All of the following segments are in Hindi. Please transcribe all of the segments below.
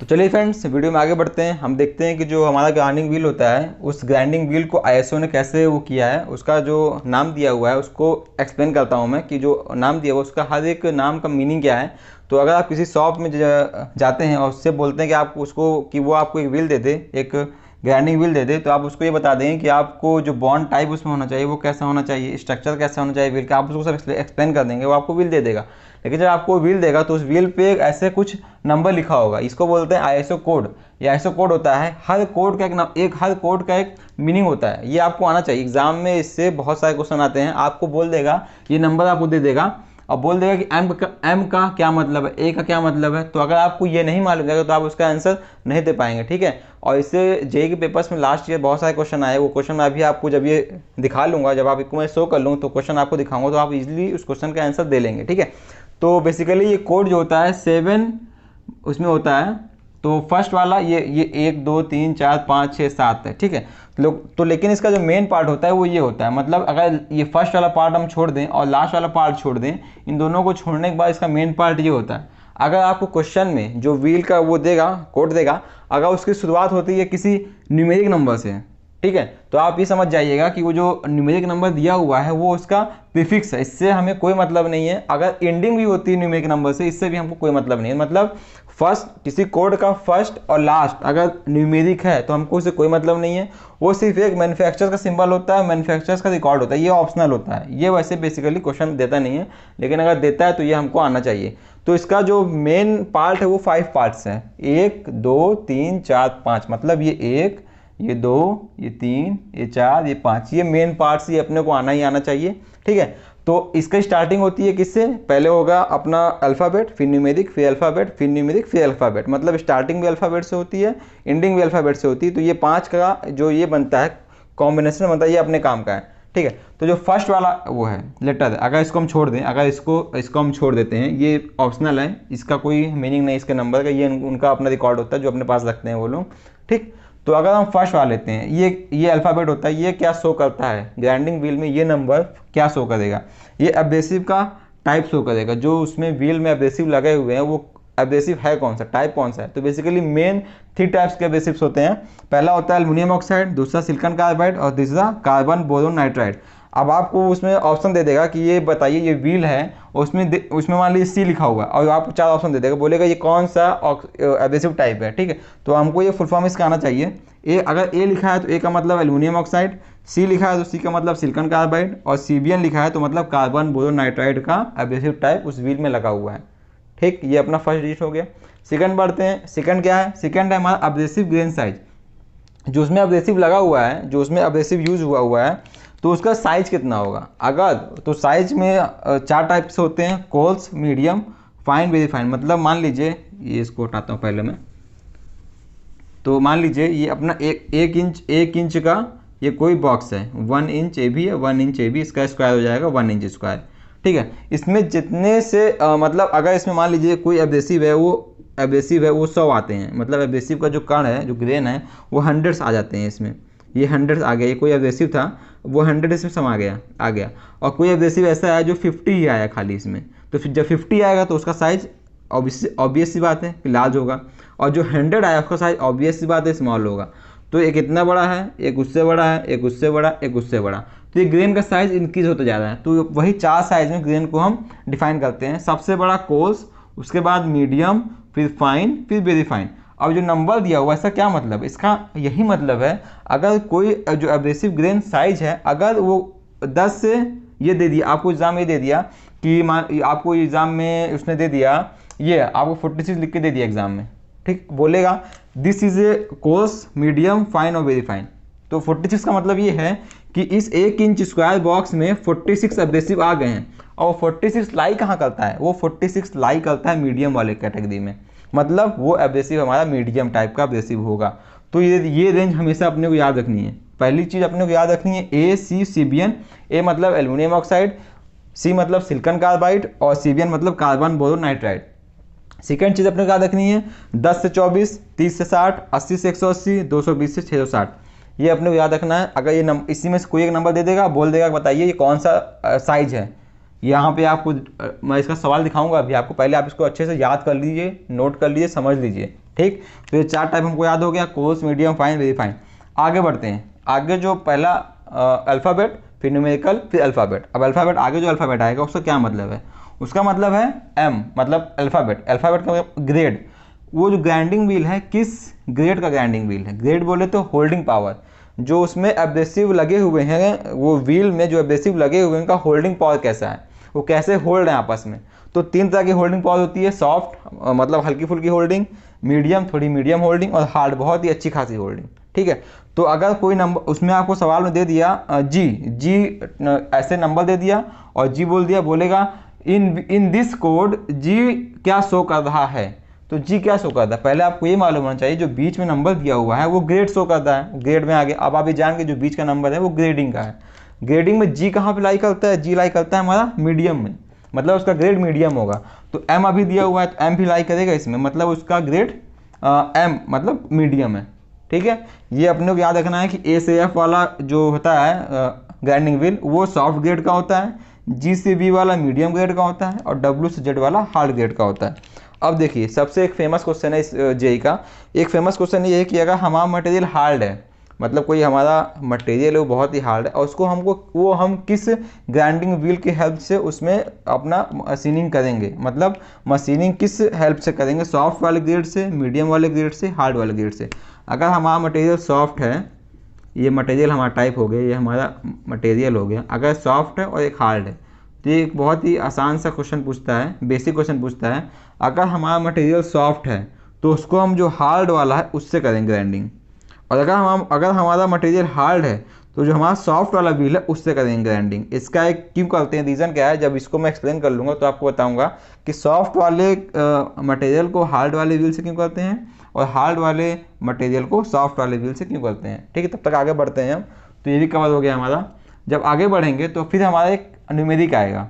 तो चलिए फ्रेंड्स, वीडियो में आगे बढ़ते हैं। हम देखते हैं कि जो हमारा ग्राइंडिंग व्हील होता है, उस ग्राइंडिंग व्हील को आईएसओ ने कैसे वो किया है, उसका जो नाम दिया हुआ है उसको एक्सप्लेन करता हूं मैं कि जो नाम दिया हुआ उसका हर एक नाम का मीनिंग क्या है। तो अगर आप किसी शॉप में जाते हैं और उससे बोलते हैं कि आप उसको कि वो आपको एक व्हील दे दे, एक ग्राइंडिंग व्हील दे दे, तो आप उसको ये बता दें कि आपको जो बॉन्ड टाइप उसमें होना चाहिए वो कैसा होना चाहिए, स्ट्रक्चर कैसा होना चाहिए व्हील का, आप उसको सब एक्सप्लेन कर देंगे, वो आपको व्हील दे देगा। लेकिन जब आपको व्हील देगा तो उस व्हील पे ऐसे कुछ नंबर लिखा होगा, इसको बोलते हैं आईएसओ कोड। ये आईएसओ कोड होता है, हर कोड का हर कोड का एक मीनिंग होता है, ये आपको आना चाहिए। एग्जाम में इससे बहुत सारे क्वेश्चन आते हैं, आपको बोल देगा, ये नंबर आपको दे देगा और बोल देगा कि एम का क्या मतलब है, ए का क्या मतलब है। तो अगर आपको ये नहीं मालूम रहेगा तो आप उसका आंसर नहीं दे पाएंगे, ठीक है। और इससे जेईई के पेपर्स में लास्ट ईयर बहुत सारे क्वेश्चन आए, वो क्वेश्चन मैं अभी आपको जब ये दिखा लूँगा, जब आपको मैं शो कर लूँ तो क्वेश्चन आपको दिखाऊंगा, तो आप इजीली उस क्वेश्चन का आंसर दे लेंगे, ठीक है। तो बेसिकली ये कोड जो होता है 7 उसमें होता है। तो फर्स्ट वाला ये 1 2 3 4 5 6 7 है, ठीक है। लोग तो लेकिन इसका जो मेन पार्ट होता है वो ये होता है, मतलब अगर ये फर्स्ट वाला पार्ट हम छोड़ दें और लास्ट वाला पार्ट छोड़ दें, इन दोनों को छोड़ने के बाद इसका मेन पार्ट ये होता है। अगर आपको क्वेश्चन में जो व्हील का वो देगा, कोड देगा, अगर उसकी शुरुआत होती है किसी न्यूमेरिक नंबर से, ठीक है, तो आप ये समझ जाइएगा कि वो जो न्यूमेरिक नंबर दिया हुआ है वो उसका प्रीफिक्स है, इससे हमें कोई मतलब नहीं है। अगर एंडिंग भी होती है न्यूमेरिक नंबर से, इससे भी हमको कोई मतलब नहीं है। मतलब फर्स्ट किसी कोड का फर्स्ट और लास्ट अगर न्यूमेरिक है तो हमको उससे कोई मतलब नहीं है। वो सिर्फ एक मैन्युफैक्चरर का सिंबल होता है, मैन्युफैक्चरर्स का रिकॉर्ड होता है, ये ऑप्शनल होता है। ये वैसे बेसिकली क्वेश्चन देता नहीं है, लेकिन अगर देता है तो ये हमको आना चाहिए। तो इसका जो मेन पार्ट है वो 5 पार्ट्स हैं, 1 2 3 4 5, मतलब ये 1 ये 2 ये 3 ये 4 ये 5, ये मेन पार्ट्स ये अपने को आना ही आना चाहिए, ठीक है। तो इसका स्टार्टिंग होती है किससे, पहले होगा अपना अल्फ़ाबेट, फिर न्यूमेरिक, फिर अल्फ़ाबेट, फिर न्यूमेरिक, फिर अल्फ़ाबेट, मतलब स्टार्टिंग भी अल्फ़ाबेट से होती है, एंडिंग भी अल्फ़ाबेट से होती है। तो ये 5 का जो ये बनता है कॉम्बिनेशन बनता है, ये अपने काम का है, ठीक है। तो जो फर्स्ट वाला वो है लेटर, अगर इसको हम छोड़ दें, अगर इसको हम छोड़ देते हैं, ये ऑप्शनल है, इसका कोई मीनिंग नहीं इसके नंबर का, ये उनका अपना रिकॉर्ड होता है जो अपने पास रखते हैं वो लोग, ठीक। तो अगर हम फर्स्ट वाला लेते हैं, ये अल्फ़ाबेट होता है, ये क्या शो करता है ग्राइंडिंग व्हील में, ये नंबर क्या शो करेगा, ये एब्रेसिव का टाइप शो करेगा। जो उसमें व्हील में एब्रेसिव लगे हुए हैं वो एब्रेसिव है कौन सा, टाइप कौन सा है। तो बेसिकली मेन 3 टाइप्स के एब्रेसिव्स होते हैं। पहला होता है एल्युमिनियम ऑक्साइड, दूसरा सिलिकॉन कार्बाइड और तीसरा कार्बन बोरोन नाइट्राइड। अब आपको उसमें ऑप्शन दे देगा कि ये बताइए ये व्हील है, उसमें मान लीजिए सी लिखा हुआ है और आपको 4 ऑप्शन दे देगा, बोलेगा ये कौन सा एब्रेसिव टाइप है, ठीक है। तो हमको ये फुल फॉर्म इसका आना चाहिए। अगर ए लिखा है तो ए का मतलब एल्युमिनियम ऑक्साइड, सी लिखा है तो सी का मतलब सिलिकॉन कार्बाइड, और सीबीएन लिखा है तो मतलब कार्बन बोरोन नाइट्राइड का एब्रेसिव टाइप उस व्हील में लगा हुआ है, ठीक। ये अपना फर्स्ट डिजिट हो गया। सेकंड बढ़ते हैं, सेकंड क्या है, सेकंड है हमारा एब्रेसिव ग्रेन साइज। जो उसमें एब्रेसिव लगा हुआ है, जो उसमें एब्रेसिव यूज हुआ है, तो उसका साइज कितना होगा। अगर तो साइज में 4 टाइप से होते हैं, coarse, medium, fine, very fine. मतलब मान लीजिए, ये इसको हटाता हूँ पहले मैं, तो मान लीजिए ये अपना 1 इंच का ये कोई बॉक्स है, 1 इंच ए भी है, 1 इंच ए भी, इसका स्क्वायर हो जाएगा 1 इंच स्क्वायर, ठीक है। इसमें जितने से मतलब अगर इसमें मान लीजिए कोई एब्रेसिव है, वो 100 आते हैं, मतलब एब्रेसिव का जो कण है, जो ग्रेन है, वो 100 आ जाते हैं इसमें। ये 100 आ गया, ये कोई एब्रेसिव था वो 100 इसमें समा गया, आ गया। और कोई एब्रेसिव ऐसा है जो 50 ही आया खाली इसमें, तो फिर जब 50 आएगा तो उसका साइज ऑब्वियस सी बात है कि लार्ज होगा, और जो 100 आया उसका साइज ऑब्वियस सी बात है स्मॉल होगा। तो एक इतना बड़ा है, एक उससे बड़ा है, एक उससे बड़ा, एक उससे बड़ा, तो ये ग्रेन का साइज इंक्रीज होता जा रहा है। तो वही 4 साइज में ग्रेन को हम डिफाइन करते हैं। सबसे बड़ा कोर्स, उसके बाद मीडियम, फिर फाइन, फिर वेरी फाइन। अब जो नंबर दिया हुआ, इसका क्या मतलब है, इसका यही मतलब है अगर कोई जो एब्रेसिव ग्रेन साइज है, अगर वो 10 से ये दे दिया आपको, एग्जाम में दे दिया कि आपको एग्जाम में उसने दे दिया, ये आपको 46 लिख के दे दिया एग्जाम में, ठीक, बोलेगा this is a course, medium, fine और वेरी फाइन। तो 46 का मतलब ये है कि इस 1 इंच स्क्वायर बॉक्स में 46 एब्रेसिव आ गए हैं, और 46 लाई कहाँ करता है, वो 46 लाई करता है मीडियम वाले कैटेगरी में, मतलब वो एब्रेसिव हमारा मीडियम टाइप का एब्रेसिव होगा। तो ये रेंज हमेशा अपने को याद रखनी है। पहली चीज़ अपने को याद रखनी है ए सी सीबीएन। ए मतलब एल्युमिनियम ऑक्साइड, सी मतलब सिलिकॉन कार्बाइड, और सीबीएन मतलब कार्बन बोरोन नाइट्राइड। सेकेंड चीज़ अपने को याद रखनी है 10 से 24, 30 से 60, 80 से 180, 220 से 660। ये अपने को याद रखना है। अगर ये इसी में से कोई एक नंबर दे देगा, बोल देगा बताइए ये कौन सा साइज है, यहाँ पे आपको मैं इसका सवाल दिखाऊंगा अभी आपको, पहले आप इसको अच्छे से याद कर लीजिए, नोट कर लीजिए, समझ लीजिए। ठीक, तो ये 4 टाइप हमको याद हो गया, course, medium, fine, very fine. आगे बढ़ते हैं। आगे जो पहला अल्फ़ाबेट, फिर न्यूमेरिकल, फिर अल्फ़ाबेट। अब अल्फ़ाबेट, आगे जो अल्फ़ाबेट आएगा उसका क्या मतलब है? उसका मतलब है एम, मतलब अल्फ़ाबेट। अल्फ़ाबेट का ग्रेड, वो जो ग्राइंडिंग व्हील है किस ग्रेड का ग्राइंडिंग व्हील है? ग्रेड बोले तो होल्डिंग पावर, जो उसमें एब्रेसिव लगे हुए हैं, वो व्हील में जो एब्रेसिव लगे हुए हैं उनका होल्डिंग पावर कैसा है, वो कैसे होल्ड है आपस में। तो 3 तरह की होल्डिंग पावर होती है, सॉफ्ट मतलब हल्की फुल्की होल्डिंग, मीडियम थोड़ी मीडियम होल्डिंग, और हार्ड बहुत ही अच्छी खासी होल्डिंग। ठीक है, तो अगर कोई नंबर उसमें आपको सवाल में दे दिया जी ऐसे नंबर दे दिया और जी बोल दिया, बोलेगा इन दिस कोड जी क्या शो कर रहा है, तो जी क्या शो करता है? पहले आपको ये मालूम होना चाहिए जो बीच में नंबर दिया हुआ है वो ग्रेड शो करता है, ग्रेड में आ गया। अब आप ये जान के जो बीच का नंबर है वो ग्रेडिंग का है। ग्रेडिंग में जी कहाँ पे लाई करता है? जी लाई करता है हमारा मीडियम में, मतलब उसका ग्रेड मीडियम होगा। तो एम अभी दिया हुआ है तो एम भी लाई करेगा इसमें, मतलब उसका ग्रेड एम मतलब मीडियम है। ठीक है, ये अपने को याद रखना है कि ए से एफ वाला जो होता है ग्राइंडिंग व्हील वो सॉफ्ट ग्रेड का होता है, जी से बी वाला मीडियम ग्रेड का होता है, और डब्ल्यू से जेड वाला हार्ड ग्रेड का होता है। अब देखिए, सबसे एक फेमस क्वेश्चन है इस जेई का। एक फेमस क्वेश्चन ये है कि अगर हमारा मटेरियल हार्ड है, मतलब कोई हमारा मटेरियल है वो बहुत ही हार्ड है, और उसको हम किस ग्राइंडिंग व्हील की हेल्प से उसमें अपना मशीनिंग करेंगे, मतलब मशीनिंग किस हेल्प से करेंगे? सॉफ्ट वाले ग्रेड से, मीडियम वाले ग्रेड से, हार्ड वाले ग्रेड से। अगर हमारा मटेरियल सॉफ्ट है, ये मटेरियल हमारा टाइप हो गया, ये हमारा मटेरियल हो गया, अगर सॉफ्ट है और एक हार्ड है, तो ये एक बहुत ही आसान सा क्वेश्चन पूछता है, बेसिक क्वेश्चन पूछता है। अगर हमारा मटेरियल सॉफ्ट है तो उसको हम जो हार्ड वाला है उससे करेंगे ग्राइंडिंग, और अगर हमारा मटेरियल हार्ड है तो जो हमारा सॉफ्ट वाला व्हील है उससे करेंगे ग्राइंडिंग। इसका एक क्यों करते हैं, रीज़न क्या है, जब इसको मैं एक्सप्लेन कर लूँगा तो आपको बताऊँगा कि सॉफ्ट वाले मटेरियल को हार्ड वाले व्हील से क्यों करते हैं, और हार्ड वाले मटेरियल को सॉफ्ट वाले व्हील से क्यों करते हैं। ठीक है, तब तक आगे बढ़ते हैं हम। तो ये भी कवर हो गया हमारा। जब आगे बढ़ेंगे तो फिर हमारा एक न्यूमेरिक आएगा।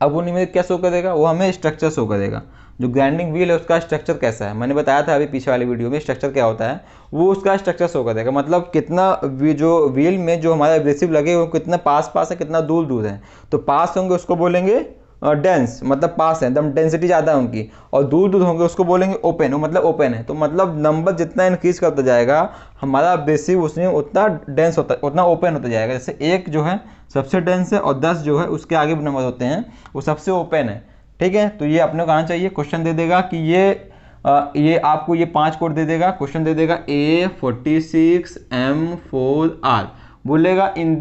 अब वो न्यूमेरिक क्या शो करेगा? वो हमें स्ट्रक्चर शो करेगा। जो ग्राइंडिंग व्हील है उसका स्ट्रक्चर कैसा है, मैंने बताया था अभी पीछे वाली वीडियो में स्ट्रक्चर क्या होता है, वो उसका स्ट्रक्चर शो करेगा। मतलब कितना जो व्हील में जो हमारे एब्रेसिव लगे हुए कितना पास पास है, कितना दूर दूर है। तो पास होंगे उसको बोलेंगे डेंस, मतलब पास है, एकदम डेंसिटी ज़्यादा है उनकी, और दूर दूर होंगे उसको बोलेंगे ओपन, वो मतलब ओपन है। तो मतलब नंबर जितना इंक्रीज करता जाएगा हमारा बेसिक उसमें उतना डेंस होता, उतना ओपन होता जाएगा। जैसे 1 जो है सबसे डेंस है, और 10 जो है उसके आगे नंबर होते हैं वो सबसे ओपन है। ठीक है, तो ये अपने को आना चाहिए। क्वेश्चन दे देगा कि ये आपको ये 5 कोड दे देगा, क्वेश्चन दे देगा A46M4R, बोलेगा in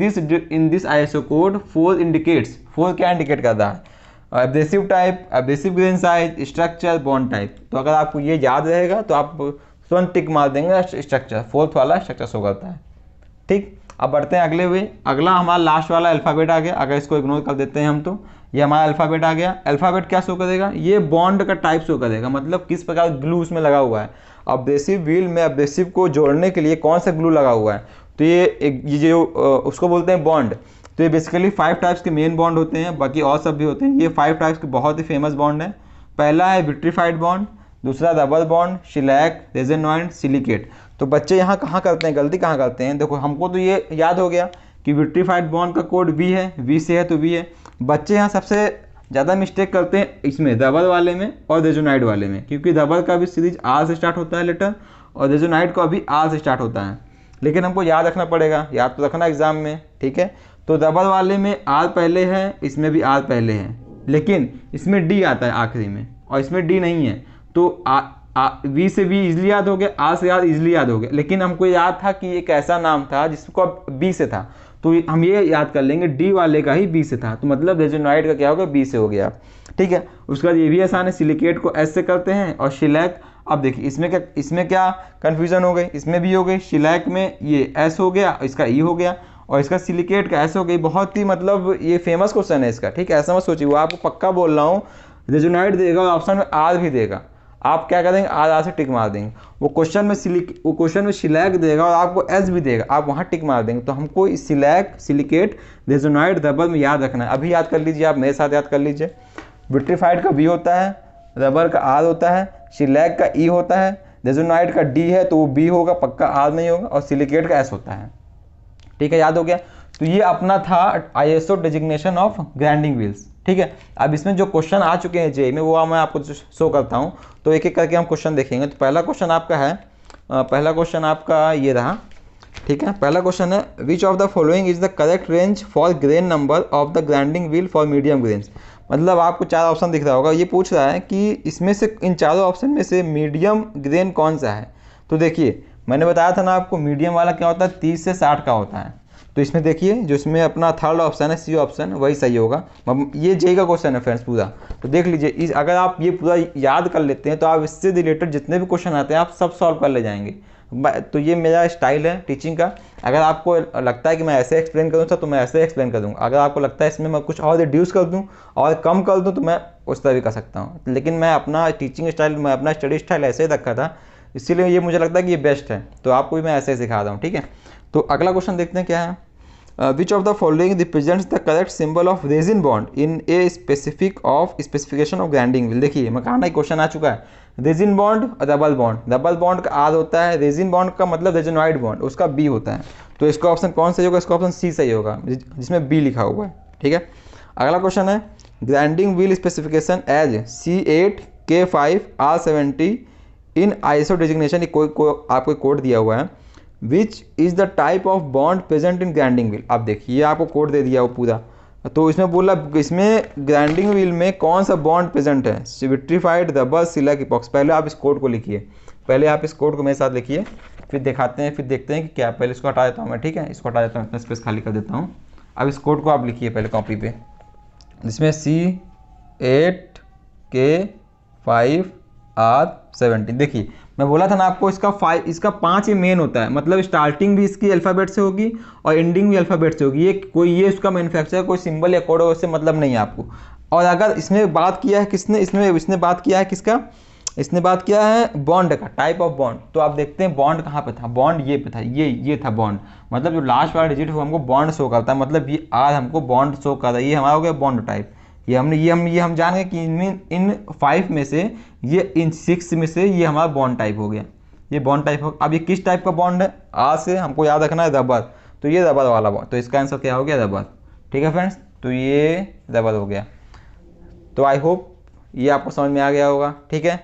this ISO code 4 indicates, 4 क्या इंडिकेट करता है? Abrasive type, abrasive grain size, structure, bond type. तो अगर आपको ये याद रहेगा तो आप तुरंत टिक मार देंगे, स्ट्रक्चर 4th वाला स्ट्रक्चर शो करता है। ठीक, अब बढ़ते हैं अगले हुए। अगला हमारा लास्ट वाला अल्फ़ाबेट आ गया, अगर इसको इग्नोर कर देते हैं हम तो ये हमारा अल्फ़ाबेट आ गया। अल्फ़ाबेट क्या शो करेगा? ये बॉन्ड का टाइप शो करेगा, मतलब किस प्रकार ग्लू उसमें लगा हुआ है। एब्रेसिव व्हील में एब्रेसिव को जोड़ने के लिए कौन सा ग्लू लगा हुआ है, तो ये जो उसको बोलते हैं बॉन्ड। तो ये बेसिकली 5 टाइप्स के मेन बॉन्ड होते हैं, बाकी और सब भी होते हैं। ये 5 टाइप्स के बहुत ही फेमस बॉन्ड है। पहला है विट्रीफाइड बॉन्ड, दूसरा रबर बॉन्ड, शिलैक, रेजोनाइट, सिलिकेट। तो बच्चे यहाँ कहाँ करते हैं, गलती कहाँ करते हैं? देखो, हमको तो ये याद हो गया कि विट्रीफाइड बॉन्ड का कोड वी है, वी से है तो वी है। बच्चे यहाँ सबसे ज़्यादा मिस्टेक करते हैं इसमें, रबर वाले में और रेजोनाइट वाले में, क्योंकि रबर का भी सीरीज आर से स्टार्ट होता है लेटर, और रेजोनाइट का भी आर से स्टार्ट होता है। लेकिन हमको याद रखना पड़ेगा, याद तो रखना एग्जाम में। ठीक है, तो रबर वाले में आर पहले है, इसमें भी आर पहले है, लेकिन इसमें डी आता है आखिरी में, और इसमें डी नहीं है। तो वी से वी इजली याद हो गया, आर से आर इजली याद हो गया, लेकिन हमको याद था कि एक ऐसा नाम था जिसको अब बी से था, तो हम ये याद कर लेंगे डी वाले का ही बी से था, तो मतलब रेजोनाइट का क्या हो गया, बी से हो गया। ठीक है, उसके बाद ये भी आसान है, सिलिकेट को एस से करते हैं, और शिलैक, अब देखिए इसमें क्या कन्फ्यूजन हो गई, इसमें भी हो गई। शिलैक में ये एस हो गया, इसका ई हो गया, और इसका सिलिकेट का एस हो गई। बहुत ही मतलब ये फेमस क्वेश्चन है इसका। ठीक है, ऐसा मत सोचिए, वो आपको पक्का बोल रहा हूँ, रेजोनाइट देगा और ऑप्शन में आर भी देगा, आप क्या करेंगे, आर से टिक मार देंगे। वो क्वेश्चन में शिलैक देगा और आपको एस भी देगा, आप वहाँ टिक मार देंगे। तो हमको इस शिलैक, सिलिकेट, रेजोनाइट, रबर में याद रखना है। अभी याद कर लीजिए, आप मेरे साथ याद कर लीजिए। विट्रीफाइड का वी होता है, रबर का आर होता है, शिलैक का ई होता है, रेजोनाइट का डी है तो वो बी होगा, पक्का आर नहीं होगा, और सिलिकेट का एस होता है। ठीक है, याद हो गया। तो ये अपना था ISO designation of grinding wheels. ठीक है। अब इसमें जो क्वेश्चन आ चुके हैं जेईई में वो मैं आपको शो करता हूँ, तो एक एक करके हम क्वेश्चन देखेंगे। तो पहला क्वेश्चन आपका है, पहला क्वेश्चन आपका ये रहा, ठीक है। पहला क्वेश्चन है which of the following is the correct range for grain number of the grinding wheel for medium grains. मतलब आपको 4 ऑप्शन दिख रहा होगा, ये पूछ रहा है कि इसमें से इन चारों ऑप्शन में से मीडियम ग्रेन कौन सा है। तो देखिए मैंने बताया था ना आपको मीडियम वाला क्या होता है 30 से 60 का होता है। तो इसमें देखिए जो इसमें अपना थर्ड ऑप्शन है सी ऑप्शन वही सही होगा। ये जेईई का क्वेश्चन है फ्रेंड्स पूरा, तो देख लीजिए अगर आप ये पूरा याद कर लेते हैं तो आप इससे रिलेटेड जितने भी क्वेश्चन आते हैं आप सब सॉल्व कर ले जाएंगे। तो ये मेरा स्टाइल है टीचिंग का। अगर आपको लगता है कि मैं ऐसे एक्सप्लेन करूँ तो मैं ऐसे एक्सप्लेन कर दूँगा, अगर आपको लगता है इसमें मैं कुछ और रिड्यूस कर दूँ और कम कर दूँ तो मैं उस तरह भी कर सकता हूँ। लेकिन मैं अपना टीचिंग स्टाइल, मैं अपना स्टडी स्टाइल ऐसे ही रखा था, इसीलिए ये मुझे लगता है कि ये बेस्ट है। तो आपको भी मैं ऐसे ही सिखा रहा हूँ, ठीक है। तो अगला क्वेश्चन देखते हैं क्या है, which of the following represents the correct symbol of resin bond in a specific of specification of grinding wheel. देखिए मकाना क्वेश्चन आ चुका है, रेजिन बॉन्ड और डबल बॉन्ड। डबल बॉन्ड का आर होता है, रेजिन बॉन्ड का मतलब रेजिनॉइड बॉन्ड, उसका बी होता है। तो इसका ऑप्शन कौन सही होगा, इसका ऑप्शन सी सही होगा जिसमें बी लिखा हुआ है, ठीक है। अगला क्वेश्चन है grinding wheel specification as C8K5R70 in ISO designation, आपको कोड दिया हुआ है। Which is the type of bond present in grinding wheel. आप देखिए आपको कोड दे दिया वो पूरा, तो इसमें बोला इसमें ग्राइंडिंग व्हील में कौन सा बॉन्ड प्रेजेंट है, विट्रीफाइड, रबर, सिलिक, इपॉक्सी। पहले आप इस कोड को लिखिए, पहले आप इस कोड को मेरे साथ लिखिए, फिर दिखाते हैं, फिर देखते हैं कि क्या। पहले इसको हटा देता हूँ मैं, ठीक है, इसको हटा देता हूँ, इतना स्पेस खाली कर देता हूँ। अब इस कोड को आप लिखिए पहले कॉपी पे, जिसमें C8K5R70। देखिए मैं बोला था ना आपको इसका 5 ही मेन होता है, मतलब स्टार्टिंग भी इसकी अल्फ़ाबेट से होगी और एंडिंग भी अल्फ़ाबेट से होगी। ये उसका मैन्युफैक्चर कोई सिंबल या कोड उससे मतलब नहीं है आपको। और अगर इसमें बात किया है किसने, इसने बात किया है किसका, इसने बात किया है बॉन्ड का, टाइप ऑफ बॉन्ड। तो आप देखते हैं बॉन्ड कहाँ पे था, बॉन्ड ये पे था, ये था बॉन्ड। मतलब जो लास्ट वाला डिजिट वो हमको बॉन्ड शो करता है, मतलब ये आर हमको बॉन्ड शो कर रहा है, ये हमारा हो गया बॉन्ड टाइप। ये हम जान गए कि इन 5 में से ये इन 6 में से ये हमारा बॉन्ड टाइप हो गया, ये बॉन्ड टाइप हो। अब ये किस टाइप का बॉन्ड है, आर से हमको याद रखना है रबर, तो ये रबर वाला बॉन्ड, तो इसका आंसर क्या हो गया रबर, ठीक है फ्रेंड्स। तो ये रबर हो गया। तो आई होप ये आपको समझ में आ गया होगा, ठीक है।